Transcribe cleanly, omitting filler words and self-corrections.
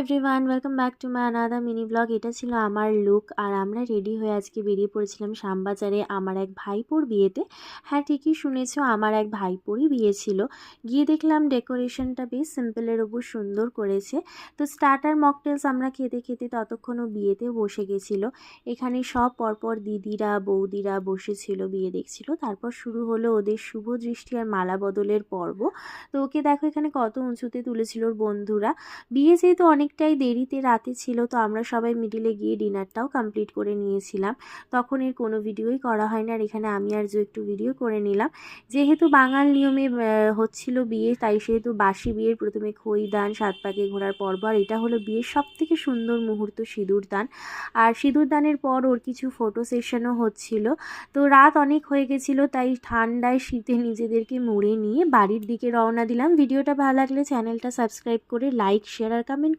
Everyone welcome back to my another mini blog. এটা ছিল আমার লুক, আর আমরা রেডি হয়ে আজকে বেরিয়ে পড়েছিলাম শ্যামবাজারে আমার এক ভাইপোর বিয়েতে। হ্যাঁ, ঠিকই শুনেছো, আমার এক ভাইপোরই বিয়ে ছিল। গিয়ে দেখলাম ডেকোরেশনটা বেশ সিম্পলের ওপর সুন্দর করেছে। তো স্টার্টার মকটেলস আমরা খেতে খেতে ততক্ষণও বিয়েতে বসে গেছিলো। এখানে সব পরপর দিদিরা বৌদিরা বসেছিল, বিয়ে দেখছিল। তারপর শুরু হলো ওদের শুভ দৃষ্টি আর মালা বদলের পর্ব। তো ওকে দেখো এখানে কত উঁচুতে তুলেছিল ওর বন্ধুরা। বিয়ে যেহেতু অনেকটাই দেরিতে রাতে ছিল, তো আমরা সবাই মিডিলে গিয়ে ডিনারটাও কমপ্লিট করে নিয়েছিলাম। তখন এর কোনো ভিডিওই করা হয় না, আর এখানে আমি আর যে একটু ভিডিও করে নিলাম। যেহেতু বাঙাল নিয়মে হচ্ছিল বিয়ে, তাই সেহেতু বাসি বিয়ের প্রথমে খই দান, সাত পাকে ঘোরার পর্ব, আর এটা হলো বিয়ের সব থেকে সুন্দর মুহূর্ত, সিঁদুর দান। আর সিঁদুর দানের পর ওর কিছু ফটো সেশনও হচ্ছিল। তো রাত অনেক হয়ে গেছিলো, তাই ঠান্ডায় শীতে নিজেদেরকে মুড়ে নিয়ে বাড়ির দিকে রওনা দিলাম। ভিডিওটা ভালো লাগলে চ্যানেলটা সাবস্ক্রাইব করে লাইক শেয়ার আর কমেন্ট